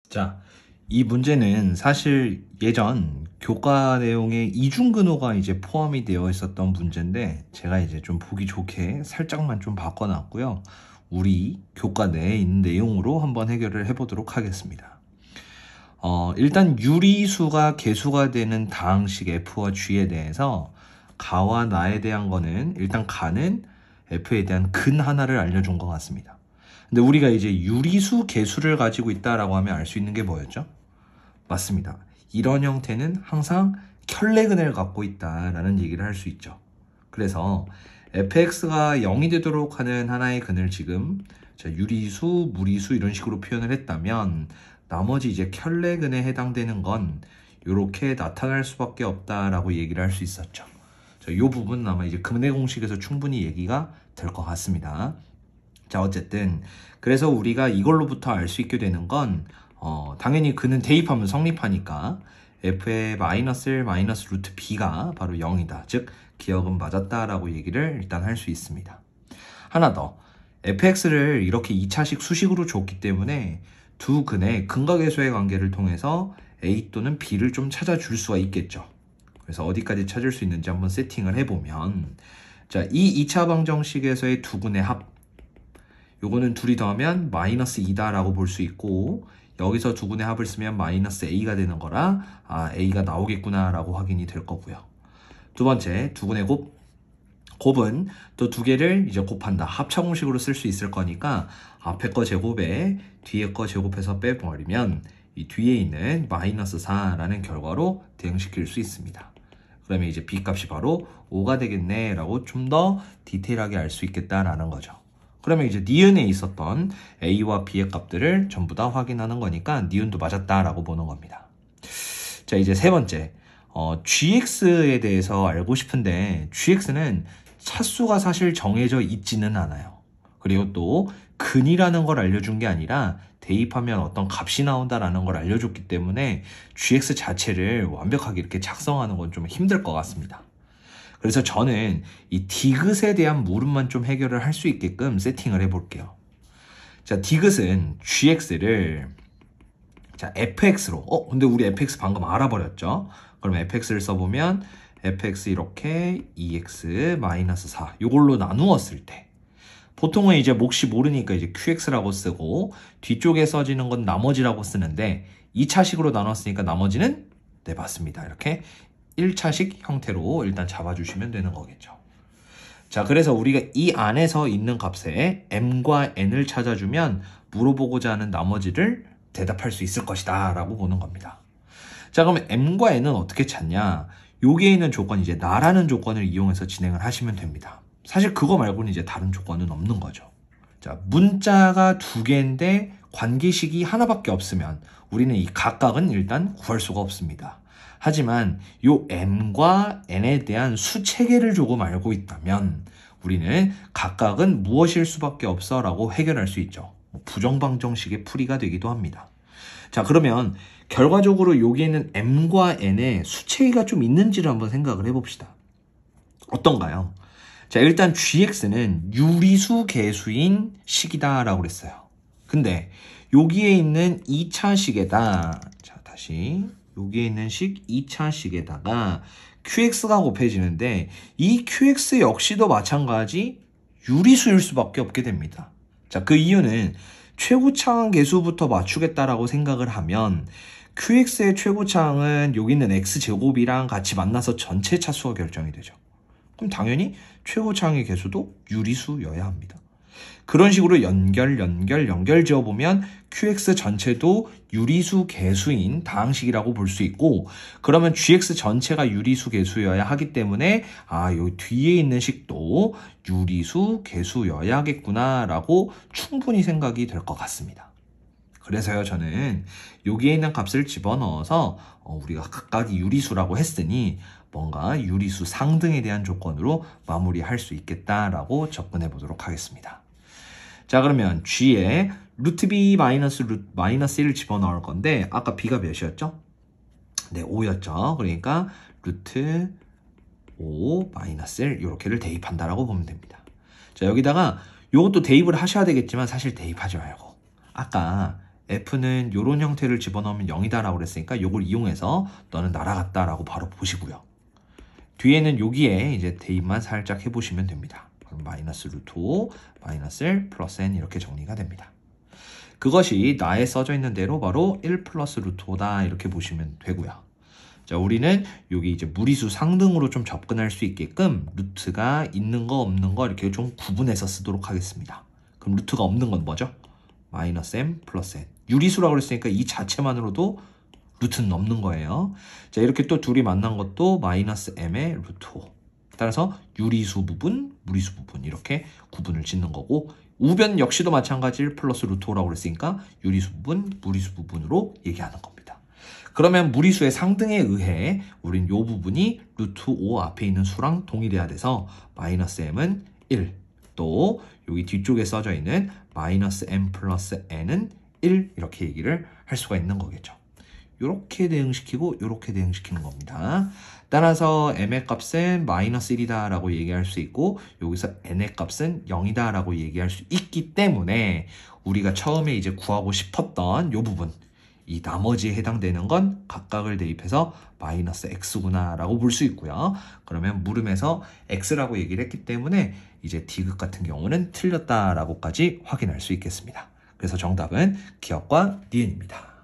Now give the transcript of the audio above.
자, 이 문제는 사실 예전 교과 내용에 이중근호가 이제 포함이 되어 있었던 문제인데 제가 이제 좀 보기 좋게 살짝만 좀 바꿔놨고요. 우리 교과 내에 있는 내용으로 한번 해결을 해보도록 하겠습니다. 일단 유리수가 개수가 되는 다항식 F와 G에 대해서 가와 나에 대한 거는 일단 가는 F에 대한 근 하나를 알려준 것 같습니다. 근데 우리가 이제 유리수 개수를 가지고 있다라고 하면 알 수 있는 게 뭐였죠? 맞습니다. 이런 형태는 항상 켤레근을 갖고 있다라는 얘기를 할 수 있죠. 그래서 fx가 0이 되도록 하는 하나의 근을 지금 유리수, 무리수 이런 식으로 표현을 했다면 나머지 이제 켤레근에 해당되는 건 이렇게 나타날 수밖에 없다라고 얘기를 할 수 있었죠. 이 부분은 아마 이제 근의 공식에서 충분히 얘기가 될 것 같습니다. 자, 어쨌든 그래서 우리가 이걸로부터 알 수 있게 되는 건 당연히 그는 대입하면 성립하니까 f의 마이너스 1 마이너스 루트 b가 바로 0이다. 즉 기억은 맞았다라고 얘기를 일단 할 수 있습니다. 하나 더, fx를 이렇게 2차식 수식으로 줬기 때문에 두 근의 근각계수의 관계를 통해서 a 또는 b를 좀 찾아줄 수가 있겠죠. 그래서 어디까지 찾을 수 있는지 한번 세팅을 해보면, 자, 이 2차 방정식에서의 두 근의 합, 요거는 둘이 더하면 마이너스 2다라고 볼 수 있고, 여기서 두 근의 합을 쓰면 마이너스 a가 되는 거라 a가 나오겠구나 라고 확인이 될 거고요. 두 번째, 두 근의 곱은 또 두 개를 이제 곱한다. 합차 공식으로 쓸 수 있을 거니까 앞에 거 제곱에 뒤에 거 제곱해서 빼버리면 이 뒤에 있는 마이너스 4라는 결과로 대응시킬 수 있습니다. 그러면 이제 b 값이 바로 5가 되겠네 라고 좀 더 디테일하게 알 수 있겠다라는 거죠. 그러면 이제 니은에 있었던 a와 b의 값들을 전부 다 확인하는 거니까 니은도 맞았다라고 보는 겁니다. 자, 이제 세 번째, gx에 대해서 알고 싶은데 gx는 차수가 사실 정해져 있지는 않아요. 그리고 또 근이라는 걸 알려준 게 아니라 대입하면 어떤 값이 나온다라는 걸 알려줬기 때문에 gx 자체를 완벽하게 이렇게 작성하는 건 좀 힘들 것 같습니다. 그래서 저는 이 디귿에 대한 물음만 좀 해결을 할 수 있게끔 세팅을 해볼게요. 자, 디귿은 gx를 자, fx로, 근데 우리 fx 방금 알아버렸죠? 그럼 fx를 써보면 fx 이렇게 2x-4 이걸로 나누었을 때 보통은 이제 몫이 모르니까 이제 qx라고 쓰고 뒤쪽에 써지는 건 나머지라고 쓰는데 2차식으로 나눴으니까 나머지는 네, 맞습니다. 이렇게 1차식 형태로 일단 잡아주시면 되는 거겠죠. 자, 그래서 우리가 이 안에서 있는 값에 m과 n을 찾아주면 물어보고자 하는 나머지를 대답할 수 있을 것이다 라고 보는 겁니다. 자, 그러면 m과 n은 어떻게 찾냐? 여기에 있는 조건, 이제 나라는 조건을 이용해서 진행을 하시면 됩니다. 사실 그거 말고는 이제 다른 조건은 없는 거죠. 자, 문자가 두 개인데 관계식이 하나밖에 없으면 우리는 이 각각은 일단 구할 수가 없습니다. 하지만 요 m과 n에 대한 수체계를 조금 알고 있다면 우리는 각각은 무엇일 수밖에 없어 라고 해결할 수 있죠. 부정방정식의 풀이가 되기도 합니다. 자, 그러면 결과적으로 여기에는 m과 n의 수체계가 좀 있는지를 한번 생각을 해봅시다. 어떤가요? 자, 일단 gx는 유리수 개수인 식이다 라고 그랬어요. 근데 여기에 있는 2차식에다, 자, 다시 여기에 있는 식 2차식에다가 qx가 곱해지는데 이 qx 역시도 마찬가지 유리수일 수밖에 없게 됩니다. 자, 그 이유는 최고차항 계수부터 맞추겠다라고 생각을 하면 qx의 최고차항은 여기 있는 x제곱이랑 같이 만나서 전체 차수가 결정이 되죠. 그럼 당연히 최고차항의 개수도 유리수여야 합니다. 그런 식으로 연결 지어보면 qx 전체도 유리수 개수인 다항식이라고 볼 수 있고, 그러면 gx 전체가 유리수 개수여야 하기 때문에 여기 뒤에 있는 식도 유리수 개수여야 하겠구나 라고 충분히 생각이 될 것 같습니다. 그래서요, 저는 여기에 있는 값을 집어넣어서 우리가 각각이 유리수라고 했으니 뭔가 유리수 상등에 대한 조건으로 마무리할 수 있겠다라고 접근해 보도록 하겠습니다. 자, 그러면 g에 루트 b 마이너스 1을 집어넣을 건데 아까 b가 몇이었죠? 네, 5였죠. 그러니까 루트 5 마이너스 1 이렇게를 대입한다라고 보면 됩니다. 자, 여기다가 이것도 대입을 하셔야 되겠지만 사실 대입하지 말고 아까 f는 이런 형태를 집어넣으면 0이다 라고 그랬으니까 이걸 이용해서 너는 날아갔다 라고 바로 보시고요. 뒤에는 여기에 이제 대입만 살짝 해보시면 됩니다. 그럼 마이너스 루트 5, 마이너스 1, 플러스 n 이렇게 정리가 됩니다. 그것이 나에 써져 있는 대로 바로 1 플러스 루트 5다 이렇게 보시면 되고요. 자, 우리는 여기 이제 무리수 상등으로 좀 접근할 수 있게끔 루트가 있는 거 없는 거 이렇게 좀 구분해서 쓰도록 하겠습니다. 그럼 루트가 없는 건 뭐죠? 마이너스 m 플러스 n. 유리수라고 그랬으니까 이 자체만으로도 루트는 없는 거예요. 자, 이렇게 또 둘이 만난 것도 마이너스 m의 루트 5. 따라서 유리수 부분, 무리수 부분 이렇게 구분을 짓는 거고, 우변 역시도 마찬가지 1 플러스 루트 5라고 그랬으니까 유리수 부분, 무리수 부분으로 얘기하는 겁니다. 그러면 무리수의 상등에 의해 우린 이 부분이 루트 5 앞에 있는 수랑 동일해야 돼서 마이너스 m은 1, 또 여기 뒤쪽에 써져 있는 마이너스 m 플러스 n은 1 이렇게 얘기를 할 수가 있는 거겠죠. 이렇게 대응시키고 이렇게 대응시키는 겁니다. 따라서 m의 값은 마이너스 1이다 라고 얘기할 수 있고, 여기서 n의 값은 0이다 라고 얘기할 수 있기 때문에 우리가 처음에 이제 구하고 싶었던 이 부분, 이 나머지에 해당되는 건 각각을 대입해서 마이너스 x구나 라고 볼 수 있고요. 그러면 물음에서 x라고 얘기를 했기 때문에 이제 디귿 같은 경우는 틀렸다 라고까지 확인할 수 있겠습니다. 그래서 정답은 기억과 니은입니다.